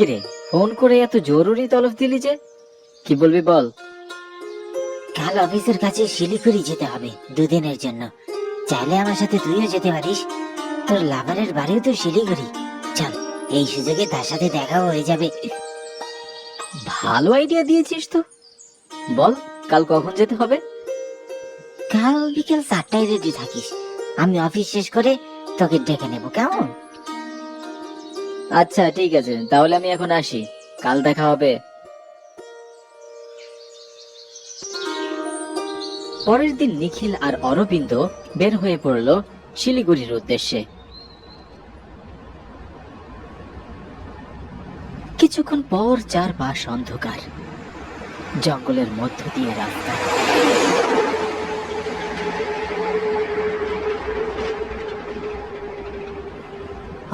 কিরে, ফোন করে এত জরুরি তলব দিলি যে? কি বলবি বল। কাল অফিসের কাছে শিলিগুড়ি যেতে হবে 2 দিনের জন্য। চাইলে আমার সাথে তুইও যেতে পারিস। তোর লাভারের বাড়িও তো শিলিগুড়ি। চল, এই সুযোগে তার সাথে দেখাও হয়ে যাবে। ভালো আইডিয়া দিয়েছিস তো। বল, কাল কখন যেতে হবে? কাল বিকেল 4টায় রেডি থাকিস। আমি অফিস শেষ করে তোকে ডেকে নেব, কেমন? আচ্ছা ঠিক আছে, তাহলে আমি এখন আসি, কাল দেখা হবে। পরের দিন নিখিল আর অরবিন্দ বের হয়ে পড়ল শিলিগুড়ির উদ্দেশ্যে। কিছুক্ষণ পর চারপাশ অন্ধকার, জঙ্গলের মধ্য দিয়ে রাস্তা।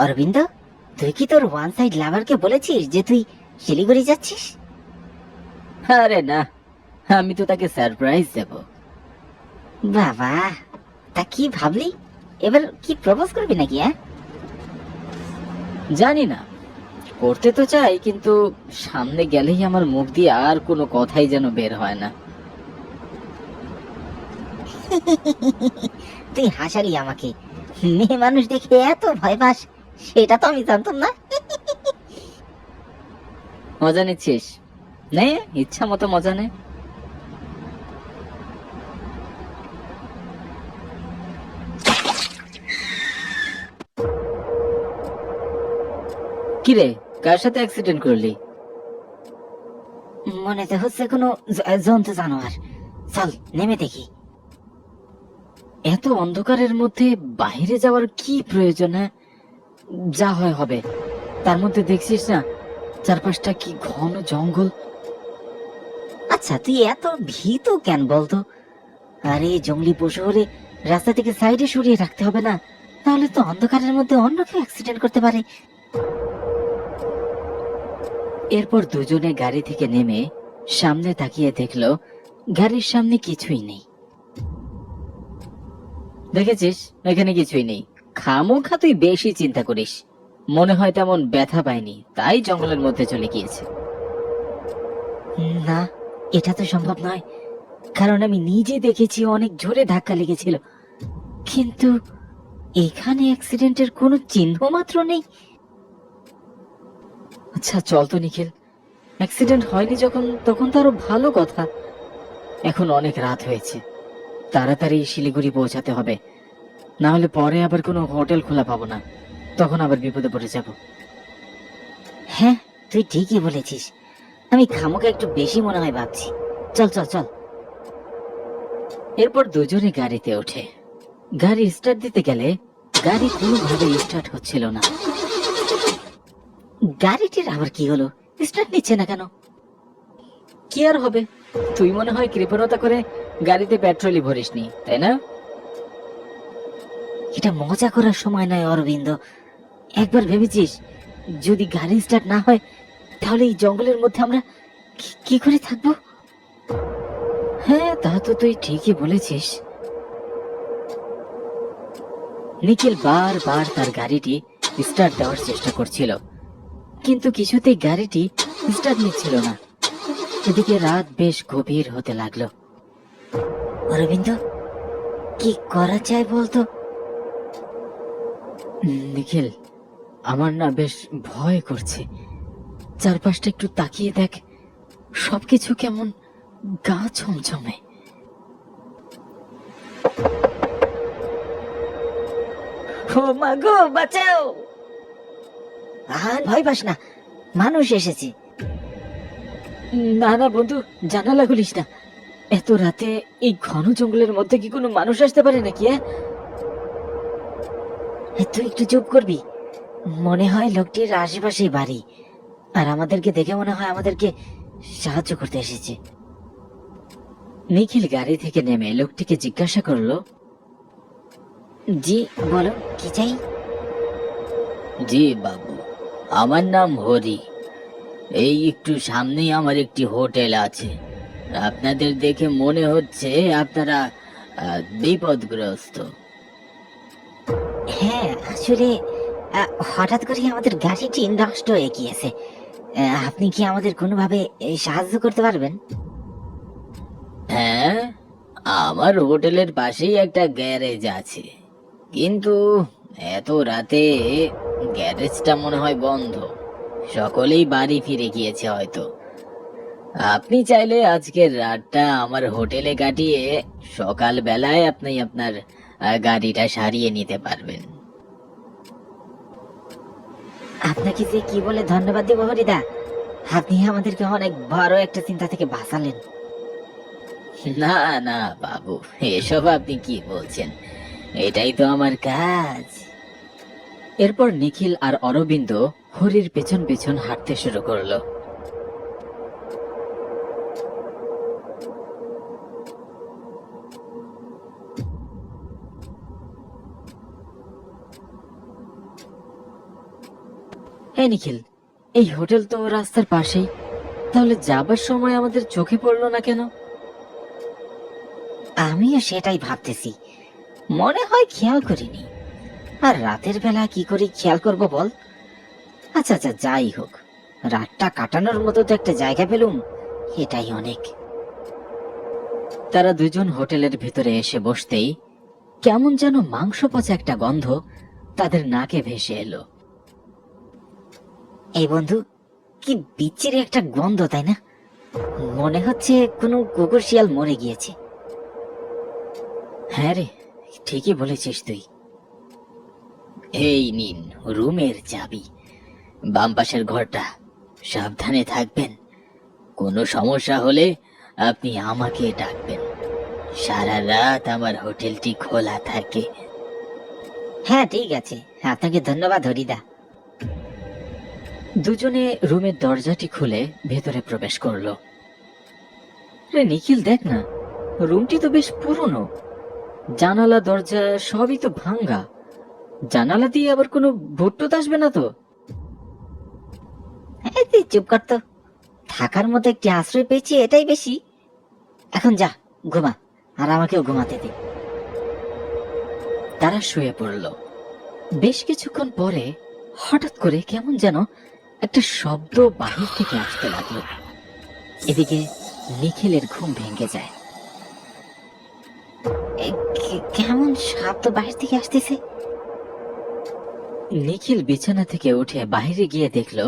অরবিন্দ, তুই কি তোর ওয়ান সাইড লাভারকে বলেছিস যে তুই শিলিগুড়ি যাচ্ছিস? আরে না, আমি তো তাকে সারপ্রাইজ দেব। বাবা, তা কি ভাবলি? এবার কি প্রপোজ করবি নাকি? জানি না, করতে তো চাই, কিন্তু সামনে গেলেই আমার মুখ দিয়ে আর কোনো কথাই যেন বের হয় না। তুই হাসালি আমাকে। মেয়ে মানুষ দেখে এত ভয় পাস, সেটা তো আমি জানতাম না। মজা নিচ্ছিস? নে, ইচ্ছা মতো মজা নে। কিরে, কার সাথে অ্যাক্সিডেন্ট করলি? মনে তো হচ্ছে কোনো জন্তু জানোয়ার। চল নেমে দেখি। এত অন্ধকারের মধ্যে বাইরে যাওয়ার কি প্রয়োজন? যা হয় হবে। তার মধ্যে দেখছিস না চারপাশটা কি ঘন জঙ্গল। আচ্ছা, তুই এত ভীত কেন বলতো? আরে জঙ্গলি পশু হলে রাস্তা থেকে সাইডে সরিয়ে রাখতে হবে না? তাহলে তো অন্ধকারের মধ্যে অন্য কেউ অ্যাক্সিডেন্ট করতে পারে। এরপর দুজনে গাড়ি থেকে নেমে সামনে তাকিয়ে দেখলো গাড়ির সামনে কিছুই নেই। দেখেছিস, এখানে কিছুই নেই। খামোখা তুই বেশি চিন্তা করিস। মনে হয় তেমন ব্যথা পায়নি, তাই জঙ্গলের মধ্যে চলে গিয়েছে। না, এটা তো সম্ভব নয়, কারণ আমি নিজে দেখেছি অনেক জোরে ধাক্কা লেগেছিল, কিন্তু এখানে অ্যাক্সিডেন্টের কোনো চিহ্ন মাত্র নেই। আচ্ছা চল তো নিখিল, অ্যাক্সিডেন্ট হয়নি যখন তখন তো আরো ভালো কথা। এখন অনেক রাত হয়েছে, তাড়াতাড়ি শিলিগুড়ি পৌঁছাতে হবে, না হলে পরে আবার কোনো হোটেল খোলা পাবো না, তখন আবার বিপদে পড়ে যাব। হ্যাঁ, তুই ঠিকই বলেছিস। আমি খামোকা একটু বেশি মনে হয় ভাবছি। চল চল চল। এরপর দুজনে গাড়িতে ওঠে। গাড়ি স্টার্ট দিতে গেলে গাড়ি কোনোভাবে স্টার্ট হচ্ছিল না। গাড়িটির আবার কি হলো? স্টার্ট নিচ্ছে না কেন? কি আর হবে, তুই মনে হয় কৃপণতা করে গাড়িতে পেট্রোলই ভরিসনি, তাই না? এটা মজা করার সময় নয় অরবিন্দ। একবার ভেবেছিস যদি গাড়ি স্টার্ট না হয় তাহলে এই জঙ্গলের মধ্যে আমরা কি করে থাকবো? হ্যাঁ, তা তো তুই ঠিকই বলেছিস। নিখিল বারবার তার গাড়িটি স্টার্ট দেওয়ার চেষ্টা করছিল, কিন্তু কিছুতেই গাড়িটি স্টার্ট নিচ্ছিল না। এদিকে রাত বেশ গভীর হতে লাগলো। অরবিন্দ, কি করা যায় বলতো? নিখিল, আমার না বেশ ভয় করছে। চারপাশটা একটু তাকিয়ে দেখ, সবকিছু কেমন গা ছমছমে। ও মা গো, বাঁচাও! আর ভয় পাস না, মানুষ এসেছে। না না বন্ধু, জানালা খুলিস না। এত রাতে এই ঘন জঙ্গলের মধ্যে কি কোনো মানুষ আসতে পারে নাকি? তুই একটু চুপ করবি? মনে হয় লোকটির আশেপাশেই বাড়ি, আর আমাদেরকে দেখে মনে হয় আমাদেরকে সাহায্য করতে এসেছে। নিখিল গাড়ি থেকে নেমে লোকটিকে জিজ্ঞাসা করলো, জি বলো, কি চাই? জি বাবু, আমার নাম হরি। এই একটু সামনেই আমার একটি হোটেল আছে। আপনাদের দেখে মনে হচ্ছে আপনারা বিপদগ্রস্ত। হ্যাঁ, আসলে হঠাৎ করে আমাদের গাড়িটি নষ্ট হয়ে গিয়েছে, আপনি কি আমাদের কোনোভাবে সাহায্য করতে পারবেন? হ্যাঁ, আমার হোটেলের পাশেই একটা গ্যারেজ আছে, কিন্তু এত রাতে গ্যারেজটা মনে হয় বন্ধ। সকলেই বাড়ি ফিরে গিয়েছে হয়তো। আপনি চাইলে আজকের রাতটা আমার হোটেলে কাটিয়ে সকাল বেলায় আপনি আপনার গাড়িটা সারিয়ে নিতে পারবেন। আপনাকে যে কি বলে ধন্যবাদ দেব হরিদা, আপনি আমাদেরকে অনেক বড় একটা চিন্তা থেকে বাঁচালেন। না না বাবু, এসব আপনি কি বলছেন? এটাই তো আমার কাজ। এরপর নিখিল আর অরবিন্দ হরির পেছন পেছন হাঁটতে শুরু করলো। এই নিখিল, এই হোটেল তো রাস্তার পাশেই, তাহলে যাবার সময় আমাদের চোখে পড়লো না কেন? আমিও সেটাই ভাবতেছি, মনে হয় খেয়াল করিনি। আর রাতের বেলা কি করে খেয়াল করব বল? আচ্ছা আচ্ছা, যাই হোক, রাতটা কাটানোর মতো তো একটা জায়গা পেলুম, এটাই অনেক। তারা দুজন হোটেলের ভিতরে এসে বসতেই কেমন যেন মাংস পচা একটা গন্ধ তাদের নাকে ভেসে এলো। এই বন্ধু, কি বিচ্ছিরি একটা গন্ধ, তাই না? মনে হচ্ছে কোনো কুকুর শিয়াল মরে গিয়েছে। হ্যাঁ রে, ঠিকই বলেছিস তুই। এই নিন রুমের চাবি, বাম পাশের ঘরটা। সাবধানে থাকবেন, কোনো সমস্যা হলে আপনি আমাকে ডাকবেন। সারা রাত আমার হোটেলটি খোলা থাকে। হ্যাঁ ঠিক আছে, আপনাকে ধন্যবাদ হরিদা। দুজনে রুমের দরজাটি খুলে ভেতরে প্রবেশ করলো। রে নিখিল, দেখ না, রুমটি তো বেশ পুরনো, জানালা দরজা সবই তো ভাঙ্গা। জানালা দিয়ে আবার কোনো ভূত আসবে না তো? এই তুই চুপ কর তো, থাকার মতো একটি আশ্রয় পেয়েছি, এটাই বেশি। এখন যা ঘুমা, আর আমাকেও ঘুমাতে দে। তারা শুয়ে পড়ল। বেশ কিছুক্ষণ পরে হঠাৎ করে কেমন যেন একটা শব্দ বাহির থেকে আসতে লাগলো। এদিকে নিখিলের ঘুম ভেঙে যায়। কেমন শব্দ বাহির থেকে আসতেছে? নিখিল বিছানা থেকে উঠে বাইরে গিয়ে দেখলো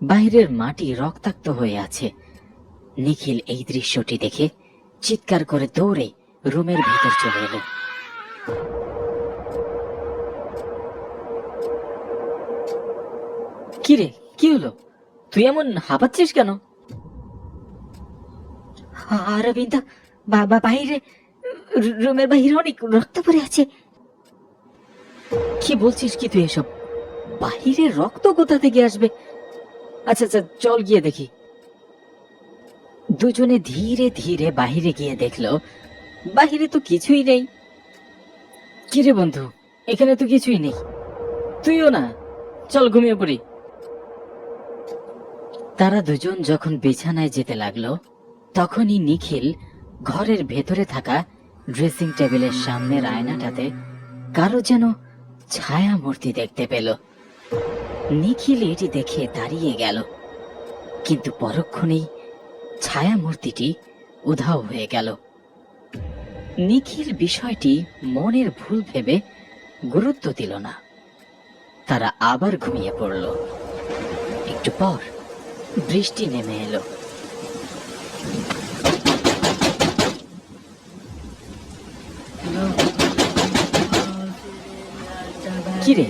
বাইরের মাটি রক্তাক্ত হয়ে আছে। নিখিল এই দৃশ্যটি দেখে চিৎকার করে দৌড়ে রুমের ভিতর চলে এলো। কি রে, কি হলো? তুই এমন হাঁপাচ্ছিস কেন? অরবিন্দ, বাবা বাইরে, রুমের বাইরে অনেক রক্ত পড়ে আছে। কি বলছিস কি তুই এসব? বাহিরে রক্ত কোথা থেকে আসবে? আচ্ছা আচ্ছা, চল গিয়ে দেখি। দুজনে ধীরে ধীরে বাহিরে গিয়ে দেখলো বাহিরে তো কিছুই নেই। কিরে বন্ধু, এখানে তো কিছুই নেই, তুইও না, চল ঘুমিয়ে পড়ি। তারা দুজন যখন বিছানায় যেতে লাগলো তখনই নিখিল ঘরের ভেতরে থাকা ড্রেসিং টেবিলের সামনের আয়নাটাতে কারো যেন ছায়া মূর্তি দেখতে পেল। নিখিল এটি দেখে দাঁড়িয়ে গেল, কিন্তু পরক্ষণেই ছায়া মূর্তিটি উধাও হয়ে গেল। নিখিল বিষয়টি মনের ভুল ভেবে গুরুত্ব দিল না। তারা আবার ঘুমিয়ে পড়ল। একটু পর বৃষ্টি নেমে এলো। কিরে,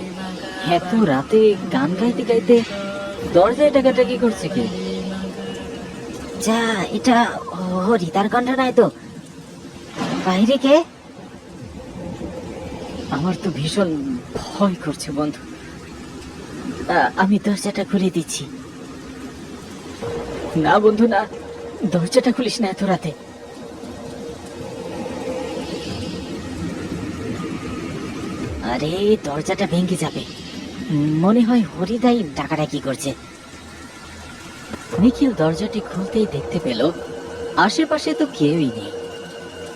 এত রাতে গান গাইতে গাইতে দরজায় টাকাটাকি করছে কে? যা, এটা হরিদার কণ্ঠ নয় তো? বাইরে কে? আমার তো ভীষণ ভয় করছে বন্ধু। আমি দরজাটা খুলে দিচ্ছি। না বন্ধু না, দরজাটা খুলিস না এত রাতে। আরে দরজাটা ভেঙে যাবে, মনে হয় হরিদাই ডাকাডাকি করছে। নিখিল দরজাটি খুলতেই দেখতে পেল আশেপাশে তো কেউই নেই।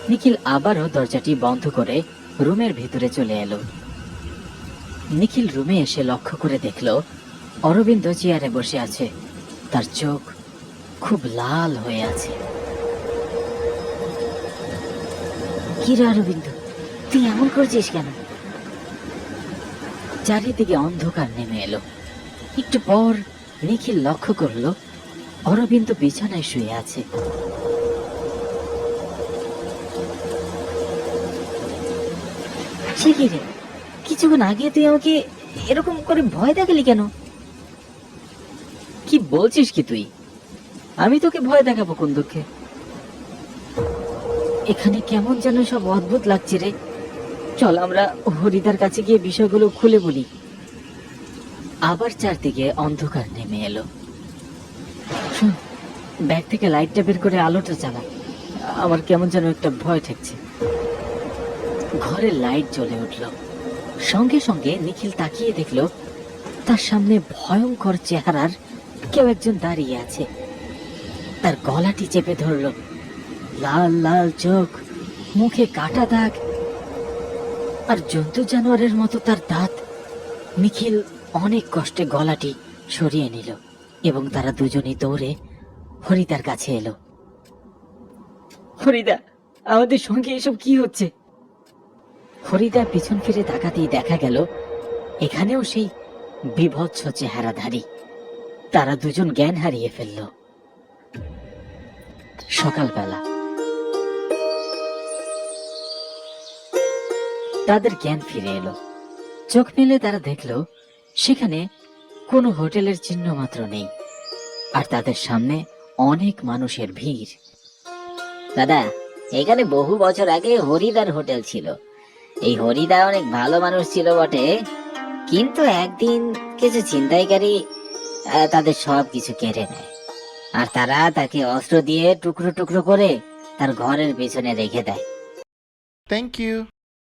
নিখিল আবারও দরজাটি বন্ধ করে রুমের ভিতরে চলে এলো। নিখিল রুমে এসে লক্ষ্য করে দেখল অরবিন্দ চেয়ারে বসে আছে। তার চোখ খুব লাল হয়ে আছে। কি রে অরবিন্দ, তুই এমন করছিস কেন? চারিদিকে অন্ধকার নেমে এলো। একটু পর নিখিল লক্ষ্য করলো অরবিন্দ বিছানায় শুয়ে আছে। সে কি রে, কিছুক্ষণ আগে তুই আমাকে এরকম করে ভয় দেখালি কেন? কি বলছিস কি তুই? আমি তোকে ভয় দেখাবো কোন দুঃখে? এখানে কেমন যেন সব অদ্ভুত লাগছে রে। চল আমরা হরিদার কাছে গিয়ে বিষয়গুলো খুলে বলি। আবার চারদিকে অন্ধকার নেমে এলো। শোন, ব্যাগ থেকে লাইটটা বের করে আলোটা জ্বালা। আমার কেমন যেন একটা ভয় ঠেকছে। ঘরে লাইট জ্বলে উঠল। সঙ্গে সঙ্গে নিখিল তাকিয়ে দেখলো তার সামনে ভয়ঙ্কর চেহারার কেউ একজন দাঁড়িয়ে আছে। তার গলাটি চেপে ধরলো। লাল লাল চোখ, মুখে কাটা দাগ, আর জন্তু জানোয়ারের মতো তার দাঁত। নিখিল অনেক কষ্টে গলাটি সরিয়ে নিল এবং তারা দুজনেই দৌড়ে হরিদার কাছে এলো। হরিদা, আমাদের সঙ্গে এসব কি হচ্ছে? হরিদা পিছন ফিরে তাকাতেই দেখা গেল এখানেও সেই বিভৎস চেহারাধারী। তারা দুজন জ্ঞান হারিয়ে ফেলল। সকালবেলা তাদের জ্ঞান ফিরে এলো। চোখ মেলে তারা দেখলো সেখানে কোনো হোটেলের চিহ্ন মাত্র নেই, আর তাদের সামনে অনেক মানুষের ভিড়। দাদা, এখানে বহু বছর আগে হরিদার হোটেল ছিল। এই হরিদা অনেক ভালো মানুষ ছিল বটে, কিন্তু একদিন কিছু ছিনতাইকারী তাদের সব কিছু কেড়ে নেয়, আর তারা তাকে অস্ত্র দিয়ে টুকরো টুকরো করে তার ঘরের পেছনে রেখে দেয়। Thank you.